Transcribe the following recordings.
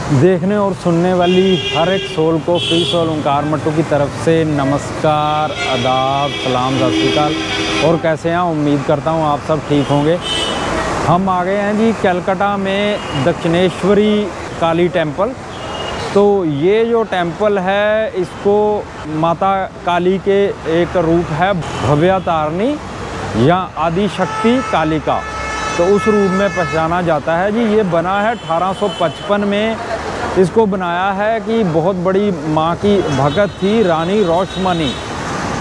देखने और सुनने वाली हर एक सोल को फ्री सोल ओंकार मट्टू की तरफ से नमस्कार, आदाब, सलाम, सत श्री अकाल। और कैसे हैं? उम्मीद करता हूं आप सब ठीक होंगे। हम आ गए हैं जी कलकत्ता में दक्षिणेश्वरी काली टेम्पल। तो ये जो टेम्पल है इसको माता काली के एक रूप है भव्यतारिणी या आदिशक्ति कालिका, तो उस रूप में पहचाना जाता है जी। ये बना है 1855 में। इसको बनाया है कि बहुत बड़ी माँ की भगत थी रानी रोशमनी,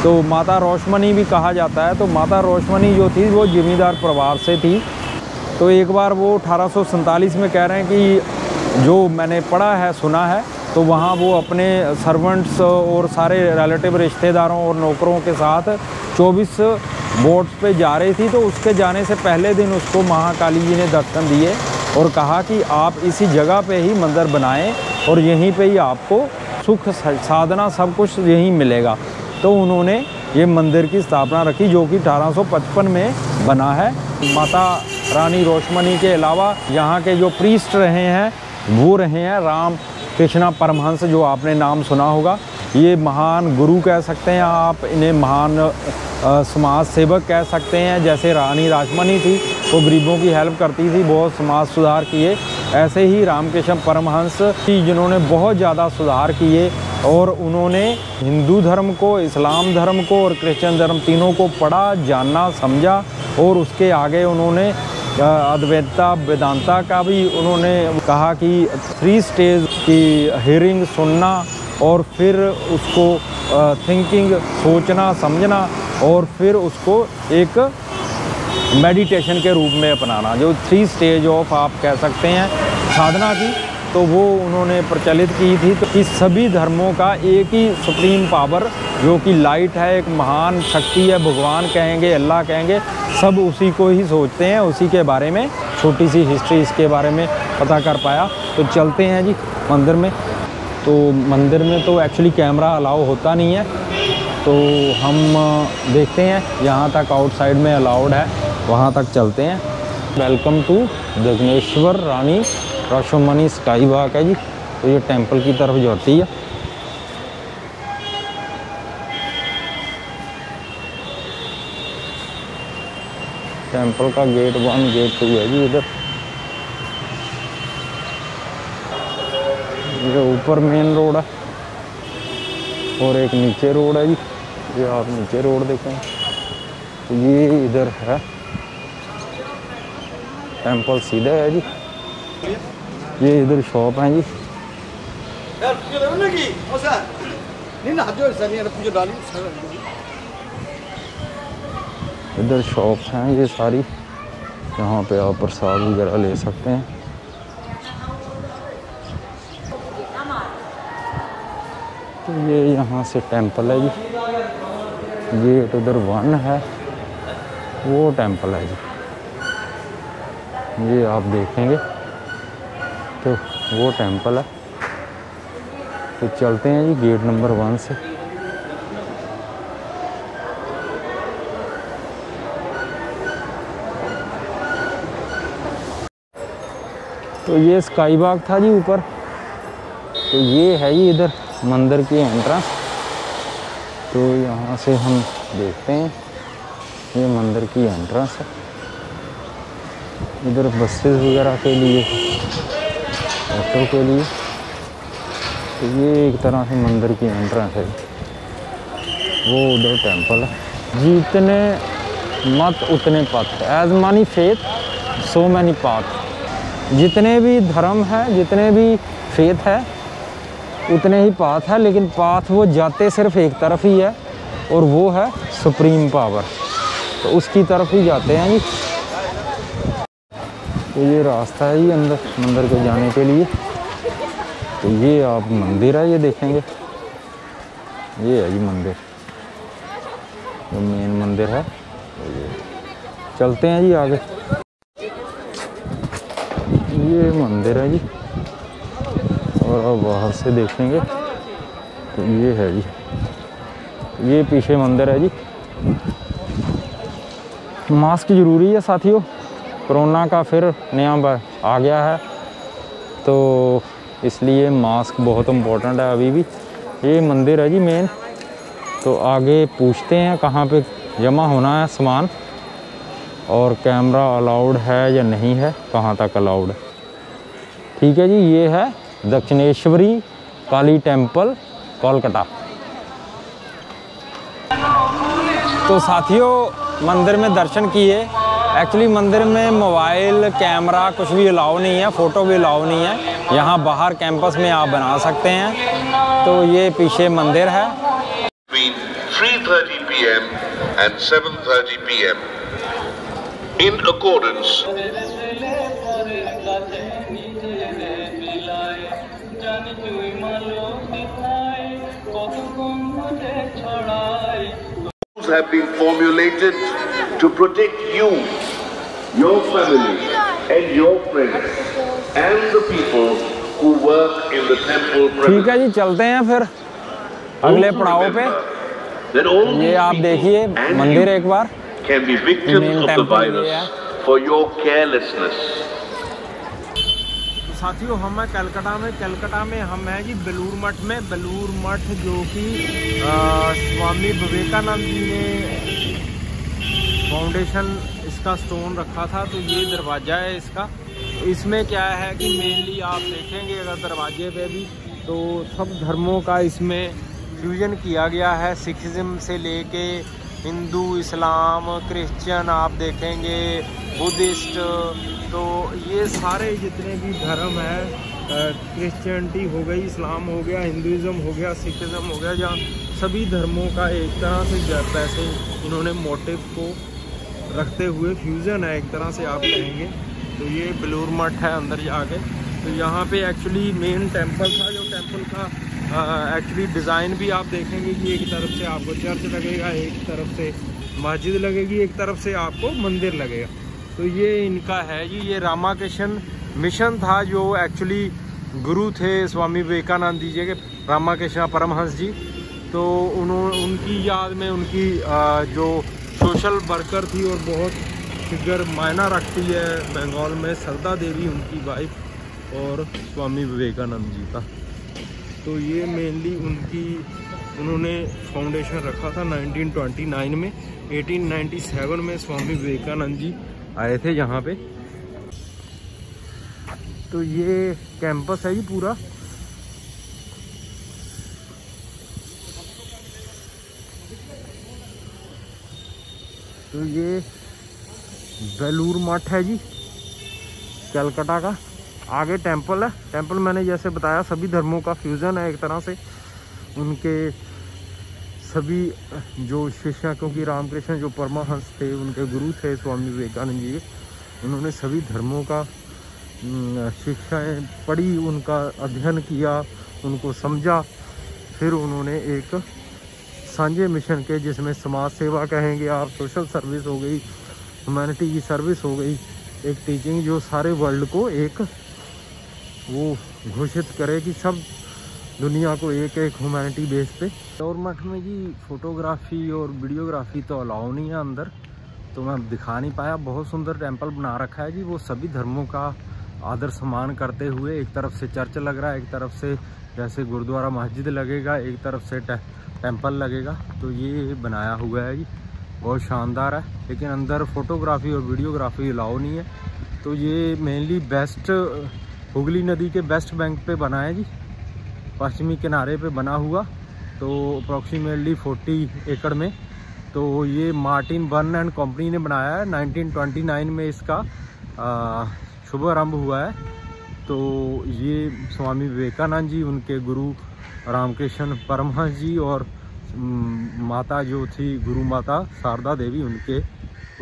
तो माता रोशमनी भी कहा जाता है। तो माता रोशमनी जो थी वो जमींदार परिवार से थी। तो एक बार वो 1847 में कह रहे हैं कि जो मैंने पढ़ा है सुना है, तो वहाँ वो अपने सर्वेंट्स और सारे रिलेटिव रिश्तेदारों और नौकरों के साथ 24 बोट्स पे जा रही थी। तो उसके जाने से पहले दिन उसको महाकाली जी ने दर्शन दिए और कहा कि आप इसी जगह पे ही मंदिर बनाएं और यहीं पे ही आपको सुख साधना सब कुछ यहीं मिलेगा। तो उन्होंने ये मंदिर की स्थापना रखी जो कि 1855 में बना है। माता रानी रोशमनी के अलावा यहाँ के जो प्रीस्ट रहे हैं वो रहे हैं राम कृष्णा परमहंस, जो आपने नाम सुना होगा। ये महान गुरु कह सकते हैं आप, इन्हें महान समाज सेवक कह सकते हैं। जैसे रानी रासमणी थी, वो गरीबों की हेल्प करती थी, बहुत समाज सुधार किए। ऐसे ही रामकृष्ण परमहंस जिन्होंने बहुत ज़्यादा सुधार किए और उन्होंने हिंदू धर्म को, इस्लाम धर्म को और क्रिश्चियन धर्म तीनों को पढ़ा, जाना, समझा और उसके आगे उन्होंने अद्वैता वेदांता का भी उन्होंने कहा कि 3 स्टेज की हियरिंग, सुनना और फिर उसको थिंकिंग, सोचना समझना और फिर उसको एक मेडिटेशन के रूप में अपनाना, जो 3 स्टेज ऑफ आप कह सकते हैं साधना की, तो वो उन्होंने प्रचलित की थी। तो इस सभी धर्मों का एक ही सुप्रीम पावर जो कि लाइट है, एक महान शक्ति है, भगवान कहेंगे, अल्लाह कहेंगे, सब उसी को ही सोचते हैं। उसी के बारे में छोटी सी हिस्ट्री इसके बारे में पता कर पाया। तो चलते हैं जी मंदिर में। तो मंदिर में तो एक्चुअली कैमरा अलाउ होता नहीं है, तो हम देखते हैं यहाँ तक आउटसाइड में अलाउड है, वहाँ तक चलते हैं। Welcome to Dakshineswar Rani Rashmoni sky walk है जी। तो ये टेंपल की तरफ जाती है। टेंपल का गेट 1 गेट 2 है जी इधर। ये ऊपर मेन रोड है और एक नीचे रोड है जी। ये आप नीचे रोड देखें, तो ये इधर है टेंपल सीधा है जी। ये इधर शॉप है जी। इधर शॉप्स हैं ये सारी, यहाँ पे आप प्रसाद वगैरह ले सकते हैं। तो ये यहाँ से टेंपल है जी। गेट उधर 1 है, वो टेंपल है जी। ये आप देखेंगे तो वो टेंपल है। तो चलते हैं जी गेट नंबर 1 से। तो ये स्काई वॉक था जी ऊपर। तो ये है जी इधर मंदिर की एंट्रेंस। तो यहाँ से हम देखते हैं, ये मंदिर की एंट्रेंस है। इधर बसेस वगैरह के लिए, ऑटो के लिए। तो ये एक तरह से मंदिर की एंट्रेंस है। वो उधर टेंपल है। जितने मत उतने पथ, as many faith so many path. जितने भी धर्म है, जितने भी फेथ है, उतने ही पाथ है, लेकिन पाथ वो जाते सिर्फ एक तरफ ही है और वो है सुप्रीम पावर। तो उसकी तरफ ही जाते हैं जी। तो ये रास्ता है जी अंदर मंदिर को जाने के लिए। तो ये आप मंदिर है, ये देखेंगे, ये है जी मंदिर, जो मेन मंदिर है। तो ये चलते हैं जी आगे। ये मंदिर है जी और अब बाहर से देखेंगे तो ये है जी, ये पीछे मंदिर है जी। मास्क ज़रूरी है साथियों, कोरोना का फिर नया आ गया है, तो इसलिए मास्क बहुत इम्पोर्टेंट है अभी भी। ये मंदिर है जी मेन। तो आगे पूछते हैं कहाँ पे जमा होना है सामान, और कैमरा अलाउड है या नहीं है, कहाँ तक अलाउड है। ठीक है जी, ये है दक्षिणेश्वरी काली टेम्पल कोलकाता। तो साथियों, मंदिर में दर्शन किए। एक्चुअली मंदिर में मोबाइल कैमरा कुछ भी अलाउ नहीं है, फ़ोटो भी अलाउ नहीं है। यहाँ बाहर कैंपस में आप बना सकते हैं। तो ये पीछे मंदिर है। 3:30 PM and 7:30 PM in accordance have been formulated to protect you, your family and your friends and the people who work in the temple premises. ठीक है जी, चलते हैं फिर अगले पड़ाव पे। ये आप देखिए मंदिर एक बार। Can be victims of the virus for your carelessness. साथियों, हम हैं कलकत्ता में हम हैं जी बेलूर मठ में। बेलूर मठ जो कि स्वामी विवेकानंद जी ने फाउंडेशन इसका स्टोन रखा था। तो ये दरवाज़ा है इसका। इसमें क्या है कि मेनली आप देखेंगे अगर दरवाजे पे भी, तो सब धर्मों का इसमें फ्यूजन किया गया है। सिखिज़्म से लेके हिंदू, इस्लाम, क्रिश्चियन आप देखेंगे, बुद्धिस्ट, तो ये सारे जितने भी धर्म है, क्रिश्चियनिटी हो गई, इस्लाम हो गया, हिंदुज़म हो गया, सिखिज़म हो गया, जहाँ सभी धर्मों का एक तरह से वैसे इन्होंने मोटिव को रखते हुए फ्यूज़न है एक तरह से आप कहेंगे। तो ये बेलूर मठ है अंदर जाके। तो यहाँ पे एक्चुअली मेन टेंपल था, जो टेंपल का एक्चुअली डिज़ाइन भी आप देखेंगे कि एक तरफ से आपको चर्च लगेगा, एक तरफ से मस्जिद लगेगी, एक तरफ से आपको मंदिर लगेगा। तो ये इनका है जी। ये रामाकृष्ण मिशन था, जो एक्चुअली गुरु थे स्वामी विवेकानंद जी के, रामाकृष्ण परमहंस जी। तो उनकी याद में उनकी जो सोशल वर्कर थी और बहुत फिगर मायना रखती है बंगाल में, सरदा देवी उनकी वाइफ और स्वामी विवेकानंद जी का। तो ये मेनली उन्होंने फाउंडेशन रखा था 1929 में। 1897 में स्वामी विवेकानंद जी आए थे यहाँ पे। तो ये कैंपस है जी पूरा। तो ये बेलूर मठ है जी कलकत्ता का। आगे टेंपल है। टेंपल मैंने जैसे बताया सभी धर्मों का फ्यूज़न है एक तरह से। उनके सभी जो शिष्य, क्योंकि रामकृष्ण जो परमहंस थे, उनके गुरु थे स्वामी विवेकानंद जी, उन्होंने सभी धर्मों का शिक्षाएं पढ़ी, उनका अध्ययन किया, उनको समझा। फिर उन्होंने एक सांझे मिशन के, जिसमें समाज सेवा कहेंगे आप, सोशल सर्विस हो गई, ह्यूमैनिटी की सर्विस हो गई, एक टीचिंग जो सारे वर्ल्ड को एक वो घोषित करे कि सब दुनिया को एक एक ह्यूमैनिटी बेस पे। और मठ में जी फोटोग्राफी और वीडियोग्राफी तो अलाउ नहीं है अंदर, तो मैं दिखा नहीं पाया। बहुत सुंदर टेंपल बना रखा है जी। वो सभी धर्मों का आदर सम्मान करते हुए, एक तरफ से चर्च लग रहा है, एक तरफ से जैसे गुरुद्वारा मस्जिद लगेगा, एक तरफ से टेंपल लगेगा। तो ये बनाया हुआ है जी, बहुत शानदार है। लेकिन अंदर फोटोग्राफी और वीडियोग्राफी अलाउ नहीं है। तो ये मेनली बेस्ट हुगली नदी के वेस्ट बैंक पे बना है जी, पश्चिमी किनारे पे बना हुआ। तो अप्रॉक्सीमेटली 40 एकड़ में। तो ये मार्टिन बर्न एंड कंपनी ने बनाया है। 1929 में इसका शुभारंभ हुआ है। तो ये स्वामी विवेकानंद जी, उनके गुरु रामकृष्ण परमहंस जी और माता जो थी गुरु माता शारदा देवी, उनके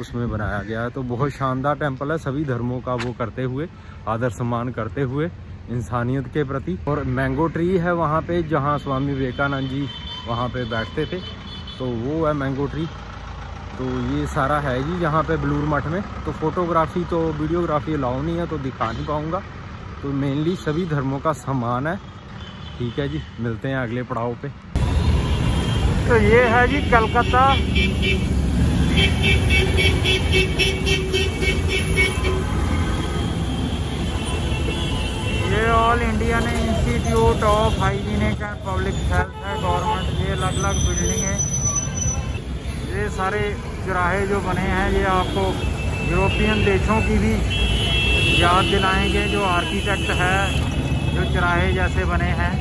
उसमें बनाया गया है। तो बहुत शानदार टेंपल है, सभी धर्मों का वो करते हुए, आदर सम्मान करते हुए, इंसानियत के प्रति। और मैंगो ट्री है वहाँ पे, जहाँ स्वामी विवेकानंद जी वहाँ पे बैठते थे, तो वो है मैंगो ट्री। तो ये सारा है जी यहाँ पे बेलूर मठ में। तो फोटोग्राफी तो वीडियोग्राफी अलाउ नहीं है, तो दिखा नहीं पाऊँगा। तो मेनली सभी धर्मों का सम्मान है। ठीक है जी, मिलते हैं अगले पड़ाव पे। तो ये है जी कलकत्ता। ये ऑल इंडिया ने institute of hygienic and public health है गवर्नमेंट। ये अलग अलग बिल्डिंग है। ये सारे चौराहे जो बने हैं ये आपको यूरोपियन देशों की भी याद दिलाएंगे, जो आर्किटेक्ट है, जो चौराहे जैसे बने हैं।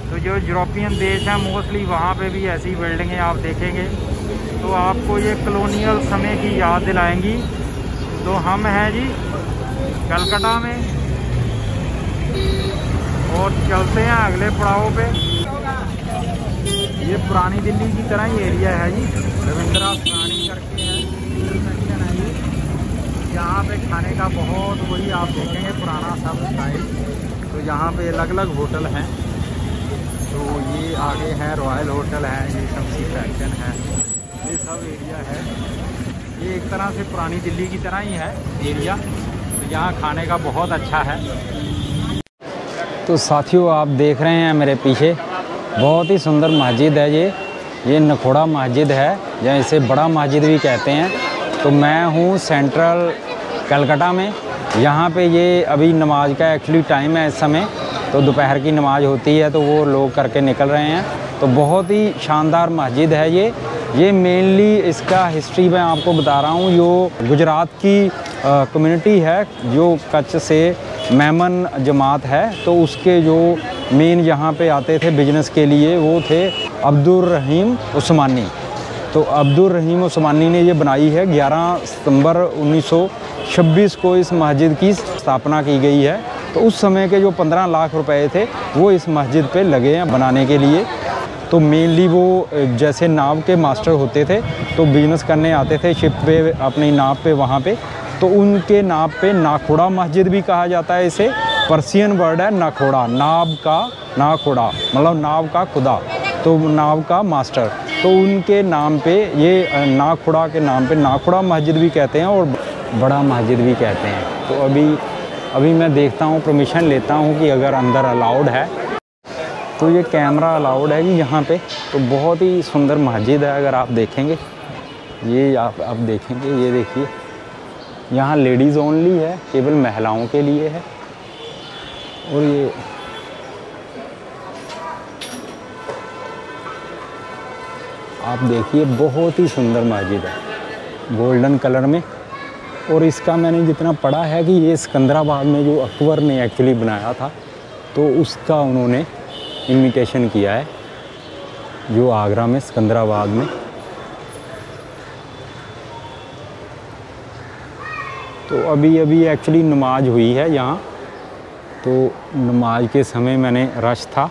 तो जो यूरोपियन देश हैं मोस्टली वहाँ पे भी ऐसी बिल्डिंगें आप देखेंगे तो आपको ये कॉलोनियल समय की याद दिलाएंगी। तो हम हैं जी कलकत्ता में और चलते हैं अगले पड़ाव पे। ये पुरानी दिल्ली की तरह ही एरिया है जी, रविंद्रा पुरानी करके है ये। यहाँ पे खाने का बहुत वही आप देखेंगे पुराना सब स्टाइल। तो यहाँ पे अलग अलग होटल हैं। तो ये आगे है रॉयल होटल है, ये सब सी फैक्शन है, ये सब एरिया है। ये एक तरह से पुरानी दिल्ली की तरह ही है एरिया। तो यहाँ खाने का बहुत अच्छा है। तो साथियों आप देख रहे हैं मेरे पीछे बहुत ही सुंदर मस्जिद है ये नखोड़ा मस्जिद है या इसे बड़ा मस्जिद भी कहते हैं। तो मैं हूँ सेंट्रल कलकत्ता में। यहाँ पे ये अभी नमाज का एक्चुअली टाइम है इस समय, तो दोपहर की नमाज होती है तो वो लोग करके निकल रहे हैं। तो बहुत ही शानदार मस्जिद है ये मेनली इसका हिस्ट्री मैं आपको बता रहा हूँ। जो गुजरात की कम्युनिटी है जो कच्छ से मेमन जमात है, तो उसके जो मेन यहाँ पे आते थे बिजनेस के लिए वो थे अब्दुल रहीम उस्मानी। तो अब्दुल रहीम उस्मानी ने ये बनाई है। 11 सितंबर 1926 को इस मस्जिद की स्थापना की गई है। तो उस समय के जो 15 लाख रुपए थे वो इस मस्जिद पे लगे हैं बनाने के लिए। तो मेनली वो जैसे नाव के मास्टर होते थे तो बिजनेस करने आते थे शिप पे अपनी नाव पे वहाँ पे। तो उनके नाव पे नाखोड़ा मस्जिद भी कहा जाता है इसे। पर्सियन वर्ड है नाखोड़ा, नाव का नाखोड़ा मतलब नाव का खुदा, तो नाव का मास्टर। तो उनके नाम पे ये नाखोड़ा के नाम पे नाखोड़ा मस्जिद भी कहते हैं और बड़ा मस्जिद भी कहते हैं। तो अभी मैं देखता हूँ, परमिशन लेता हूँ कि अगर अंदर अलाउड है। तो ये कैमरा अलाउड है कि यहाँ पे। तो बहुत ही सुंदर मस्जिद है। अगर आप देखेंगे ये आप देखेंगे, ये देखिए यहाँ लेडीज़ ओनली है, केवल महिलाओं के लिए है। और ये आप देखिए बहुत ही सुंदर मस्जिद है गोल्डन कलर में। और इसका मैंने जितना पढ़ा है कि ये सिकंदराबाद में जो अकबर ने एक्चुअली बनाया था तो उसका उन्होंने इमिटेशन किया है, जो आगरा में सिकंदराबाद में। तो अभी एक्चुअली नमाज हुई है यहाँ। तो नमाज के समय मैंने रश था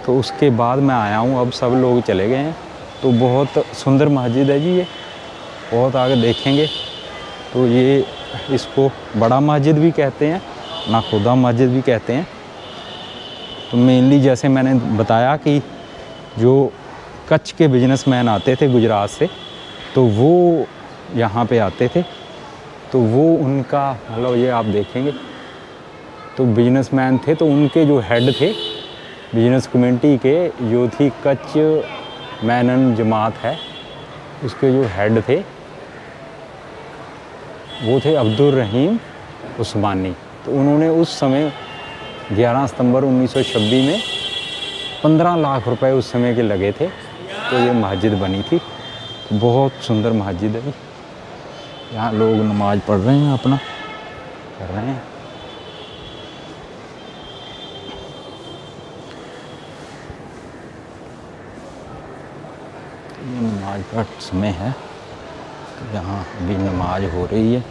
तो उसके बाद मैं आया हूँ। अब सब लोग चले गए हैं। तो बहुत सुंदर मस्जिद है जी ये, बहुत आगे देखेंगे। तो ये इसको बड़ा मस्जिद भी कहते हैं, नाखोदा मस्जिद भी कहते हैं। तो मेनली जैसे मैंने बताया कि जो कच्छ के बिजनेसमैन आते थे गुजरात से तो वो यहाँ पे आते थे। तो वो उनका मतलब ये आप देखेंगे तो बिजनेसमैन थे। तो उनके जो हेड थे बिजनेस कम्युनिटी के जो थी कच्छ मेनन जमात है, उसके जो हेड थे वो थे अब्दुल रहीम उस्मानी। तो उन्होंने उस समय 11 सितंबर 1926 में 15 लाख रुपए उस समय के लगे थे तो ये मस्जिद बनी थी। तो बहुत सुंदर मस्जिद है। यहाँ लोग नमाज पढ़ रहे हैं, अपना कर रहे हैं। ये नमाज का समय है, तो यहाँ अभी नमाज हो रही है।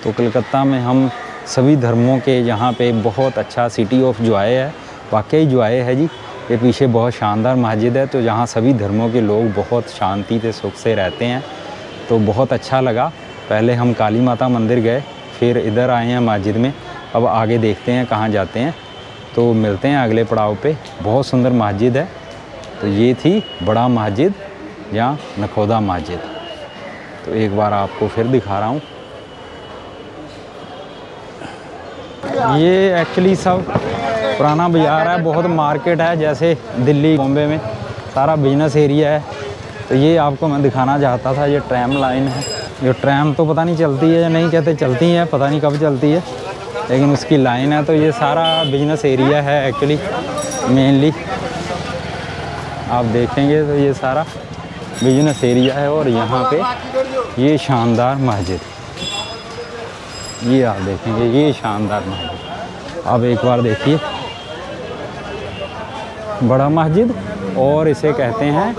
तो कलकत्ता में हम सभी धर्मों के यहाँ पे बहुत अच्छा सिटी ऑफ जॉय है, वाकई जॉय है जी। ये पीछे बहुत शानदार मस्जिद है। तो जहाँ सभी धर्मों के लोग बहुत शांति से सुख से रहते हैं। तो बहुत अच्छा लगा। पहले हम काली माता मंदिर गए, फिर इधर आए हैं मस्जिद में। अब आगे देखते हैं कहाँ जाते हैं। तो मिलते हैं अगले पड़ाव पे। बहुत सुंदर मस्जिद है। तो ये थी बड़ा मस्जिद या नखोदा मस्जिद। तो एक बार आपको फिर दिखा रहा हूँ। ये एक्चुअली सब पुराना बाज़ार है, बहुत मार्केट है, जैसे दिल्ली बॉम्बे में सारा बिजनेस एरिया है। तो ये आपको मैं दिखाना चाहता था। ये ट्रैम लाइन है, जो ट्रैम तो पता नहीं चलती है या नहीं, कहते चलती है, पता नहीं कब चलती है, लेकिन उसकी लाइन है। तो ये सारा बिजनेस एरिया है एक्चुअली, मेनली आप देखेंगे तो ये सारा बिजनेस एरिया है। और यहाँ पे ये शानदार मस्जिद, ये आप देखेंगे, ये शानदार मस्जिद आप एक बार देखिए, बड़ा मस्जिद, और इसे कहते हैं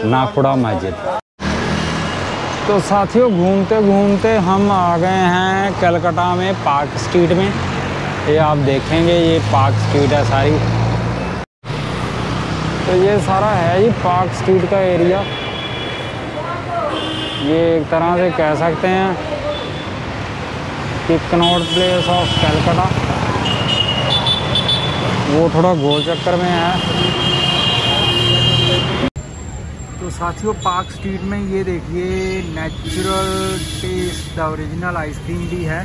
नाखुड़ा मस्जिद। तो साथियों, घूमते घूमते हम आ गए हैं कलकत्ता में पार्क स्ट्रीट में। ये आप देखेंगे, ये पार्क स्ट्रीट है सारी। तो ये सारा है ये पार्क स्ट्रीट का एरिया। ये एक तरह से कह सकते हैं कि कनॉट प्लेस ऑफ कलकत्ता। वो थोड़ा गोल चक्कर में है। तो साथियों, पार्क स्ट्रीट में ये देखिए natural taste the original ice cream भी है।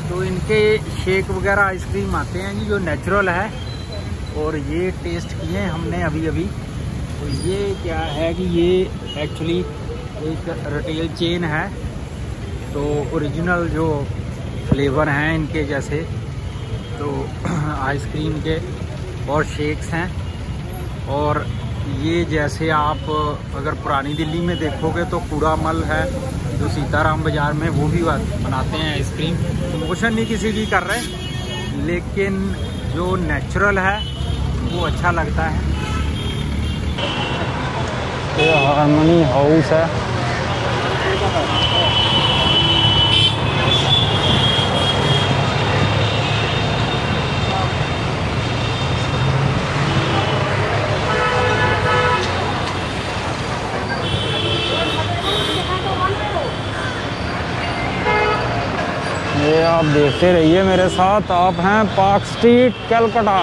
तो इनके शेक वगैरह आइसक्रीम आते हैं जी, जो नेचुरल है, और ये टेस्ट किए हमने अभी अभी। तो ये क्या है कि ये एक्चुअली एक रिटेल चेन है। तो ओरिजिनल जो फ्लेवर हैं इनके जैसे, तो आइसक्रीम के और शेक्स हैं। और ये जैसे आप अगर पुरानी दिल्ली में देखोगे तो कूड़ामल है जो सीताराम बाज़ार में, वो भी बनाते हैं आइसक्रीम। प्रमोशन नहीं किसी की कर रहे, लेकिन जो नेचुरल है वो अच्छा लगता है। ये हार्मनी हाउस है। ये आप देखते रहिए मेरे साथ। आप हैं पार्क स्ट्रीट कलकत्ता।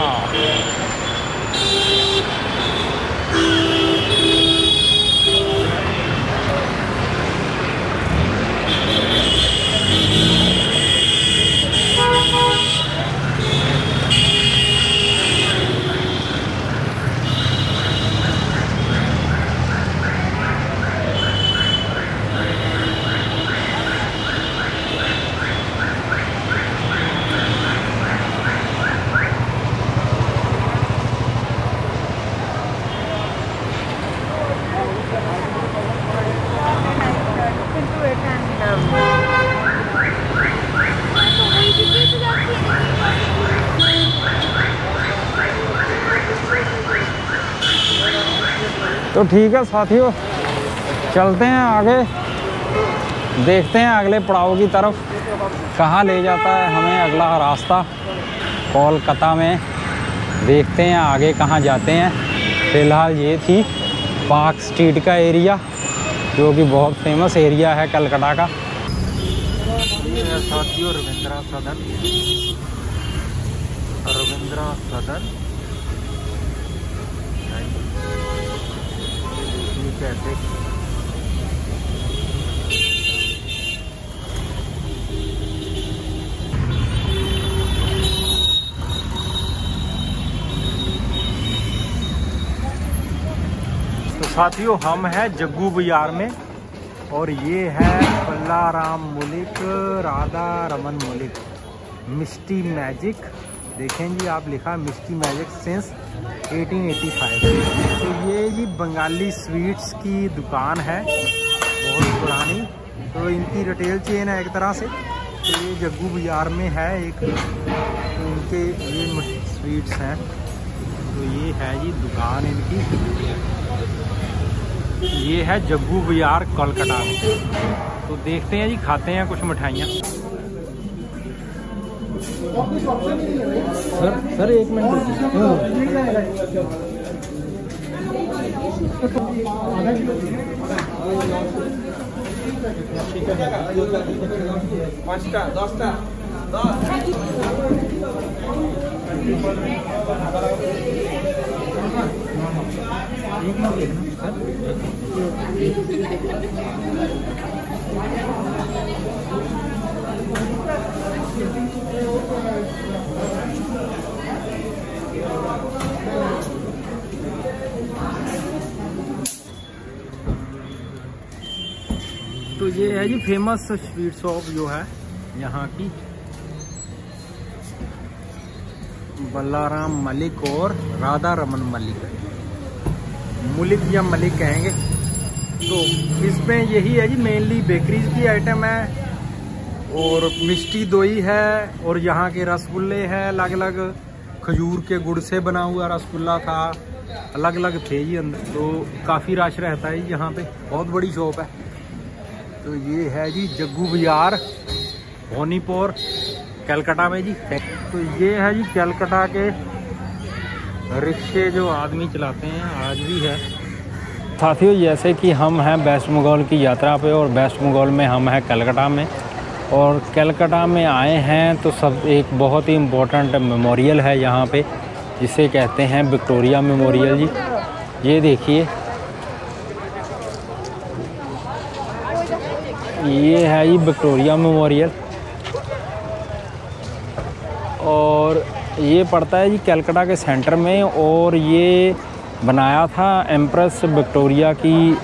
तो ठीक है साथियों, चलते हैं आगे, देखते हैं अगले पड़ाव की तरफ कहाँ ले जाता है हमें अगला रास्ता कोलकाता में। देखते हैं आगे कहाँ जाते हैं। फ़िलहाल ये थी पार्क स्ट्रीट का एरिया, जो कि बहुत फेमस एरिया है कलकत्ता का। साथियों, रविंद्रा सदन, रविंद्रा सदन कैसे तो साथियों, हम हैं जग्गू बाजार में, और ये है बल्लाराम मुलिक राधा रमन मुलिक मिष्टी मैजिक। देखें जी, आप लिखा मिष्टी मैजिक सिंस 1885। तो ये जी बंगाली स्वीट्स की दुकान है, बहुत पुरानी। तो इनकी रिटेल चेन है एक तरह से। तो ये जग्गू बाजार में है एक, तो इनके ये स्वीट्स हैं। तो ये है जी दुकान इनकी, ये है जग्गू बाजार कोलकाता में। तो देखते हैं जी, खाते हैं कुछ मिठाइयाँ। सर एक मिनट, पाँचटा 10टा 10। ये है जी फेमस स्वीट शॉप जो है यहाँ की, बल्लाराम मलिक और राधा रमन मलिक, मुलिक या मलिक कहेंगे। तो इसमें यही है जी, मेनली बेकरीज की आइटम है और मिष्टी दोई है और यहाँ के रसगुल्ले हैं, अलग अलग खजूर के गुड़ से बना हुआ रसगुल्ला था, अलग अलग थे जी अंदर। तो काफ़ी रश रहता है यहाँ पे, बहुत बड़ी शॉप है। तो ये है जी जग्गू बाजार, होनीपोर, कलकत्ता में जी। तो ये है जी कलकत्ता के रिक्शे जो आदमी चलाते हैं, आज भी है। साथियों, जैसे कि हम हैं वेस्ट बंगाल की यात्रा पे और वेस्ट बंगाल में हम हैं कलकत्ता में, और कलकत्ता में आए हैं तो सब एक बहुत ही इम्पोर्टेंट मेमोरियल है यहाँ पे, जिसे कहते हैं विक्टोरिया मेमोरियल जी। ये देखिए, ये है ये विक्टोरिया मेमोरियल और ये पड़ता है जी कलकत्ता के सेंटर में। और ये बनाया था एम्प्रेस विक्टोरिया की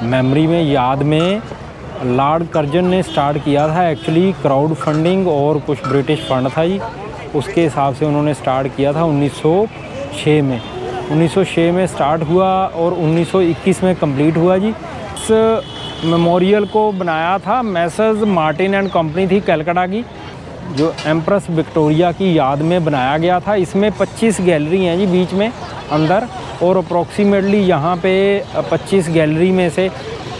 मेमोरी में, याद में लॉर्ड कर्जन ने स्टार्ट किया था। एक्चुअली क्राउड फंडिंग और कुछ ब्रिटिश फंड था जी, उसके हिसाब से उन्होंने स्टार्ट किया था 1906 में। 1906 में स्टार्ट हुआ और 1921 में कंप्लीट हुआ जी। इस मेमोरियल को बनाया था मैसर्स मार्टिन एंड कंपनी थी कलकत्ता की, जो एम्प्रेस विक्टोरिया की याद में बनाया गया था। इसमें 25 गैलरी हैं जी बीच में अंदर, और अप्रॉक्सीमेटली यहाँ पे 25 गैलरी में से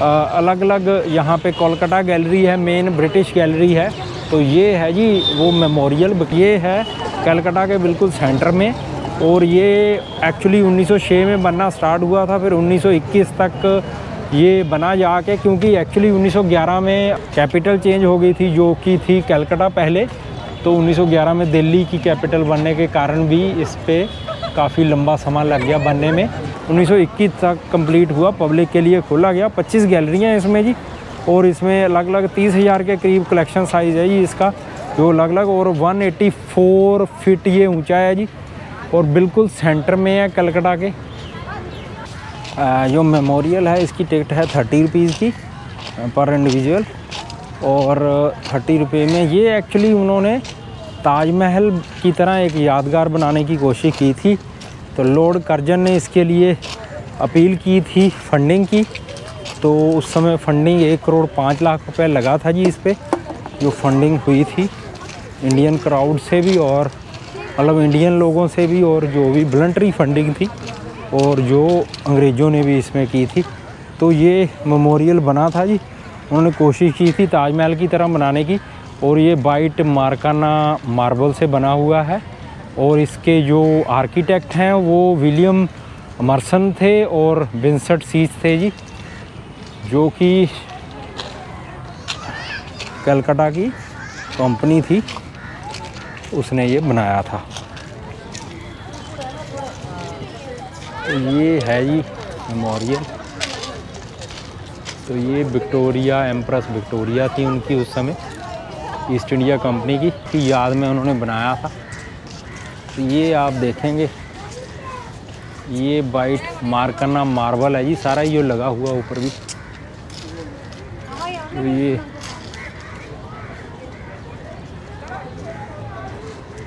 अलग अलग यहाँ पे कोलकाता गैलरी है, मेन ब्रिटिश गैलरी है। तो ये है जी वो मेमोरियल, ये है कलकत्ता के बिल्कुल सेंटर में। और ये एक्चुअली 1906 में बनना स्टार्ट हुआ था, फिर 1921 तक ये बना जाके, क्योंकि एक्चुअली 1911 में कैपिटल चेंज हो गई थी जो कि थी कलकत्ता पहले। तो 1911 में दिल्ली की कैपिटल बनने के कारण भी इस पे काफ़ी लंबा समय लग गया बनने में। 1921 तक कंप्लीट हुआ, पब्लिक के लिए खोला गया। 25 गैलरियाँ हैं इसमें जी, और इसमें अलग अलग 30,000 के करीब कलेक्शन साइज़ है जी इसका, जो अलग अलग, और 184 फीट ये ऊंचा है जी, और बिल्कुल सेंटर में है कलकत्ता के। जो मेमोरियल है इसकी टिकट है 30 रुपीज़ की पर इंडिविजुअल, और 30 रुपये में ये एक्चुअली उन्होंने ताजमहल की तरह एक यादगार बनाने की कोशिश की थी। तो लॉर्ड कर्जन ने इसके लिए अपील की थी फंडिंग की, तो उस समय फंडिंग 1 करोड़ 5 लाख रुपए लगा था जी इस पर, जो फंडिंग हुई थी इंडियन क्राउड से भी, और मतलब इंडियन लोगों से भी, और जो भी वॉलंटरी फंडिंग थी और जो अंग्रेज़ों ने भी इसमें की थी। तो ये मेमोरियल बना था जी, उन्होंने कोशिश की थी ताजमहल की तरह बनाने की। और ये वाइट मार्काना मार्बल से बना हुआ है, और इसके जो आर्किटेक्ट हैं वो विलियम मर्सन थे और विंसेंट सीज थे जी, जो कि कलकत्ता की कंपनी थी, उसने ये बनाया था। ये है जी मेमोरियल। तो ये विक्टोरिया, एम्प्रेस विक्टोरिया थी उनकी उस समय, ईस्ट इंडिया कंपनी की याद में उन्होंने बनाया था। तो ये आप देखेंगे, ये वाइट मार्काना मार्बल है जी, सारा ये लगा हुआ ऊपर भी। तो ये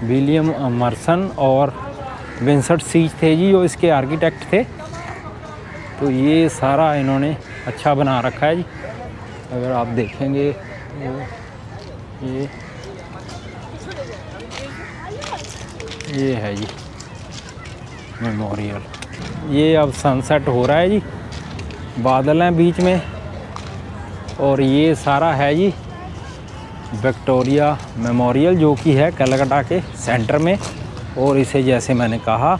विलियम मर्सन और विंसेंट सीज थे जी, जो इसके आर्किटेक्ट थे। तो ये सारा इन्होंने अच्छा बना रखा है जी। अगर आप देखेंगे ये है जी मेमोरियल। ये अब सनसेट हो रहा है जी, बादल हैं बीच में, और ये सारा है जी विक्टोरिया मेमोरियल, जो कि है कलकत्ता के सेंटर में। और इसे जैसे मैंने कहा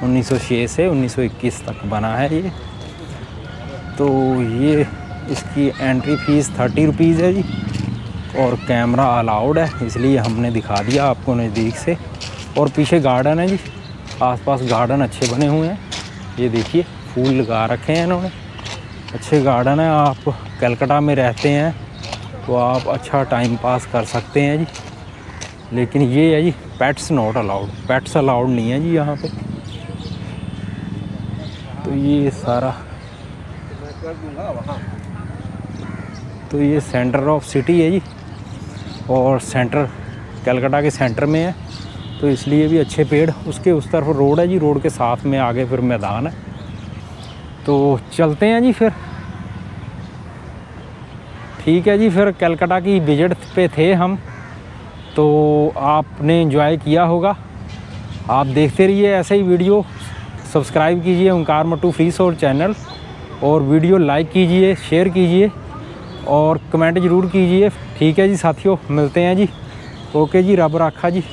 1906 से 1921 तक बना है ये। तो ये इसकी एंट्री फ़ीस 30 रुपीज़ है जी, और कैमरा अलाउड है, इसलिए हमने दिखा दिया आपको नज़दीक से। और पीछे गार्डन है जी, आसपास गार्डन अच्छे बने हुए हैं। ये देखिए फूल लगा रखे हैं इन्होंने, अच्छे गार्डन है। आप कलकत्ता में रहते हैं तो आप अच्छा टाइम पास कर सकते हैं जी। लेकिन ये है जी pets not allowed, pets allowed नहीं है जी यहाँ पे। तो ये सारा तो ये सेंटर ऑफ सिटी है जी, और सेंटर कलकत्ता के सेंटर में है, तो इसलिए भी अच्छे पेड़। उसके उस तरफ रोड है जी, रोड के साथ में आगे फिर मैदान है। तो चलते हैं जी फिर। ठीक है जी, फिर कलकत्ता की विजिट पे थे हम, तो आपने एंजॉय किया होगा। आप देखते रहिए ऐसे ही वीडियो, सब्सक्राइब कीजिए ओंकार मट्टू फ्री सोल चैनल, और वीडियो लाइक कीजिए, शेयर कीजिए और कमेंट ज़रूर कीजिए। ठीक है जी साथियों, मिलते हैं जी। ओके जी, रब राखा जी।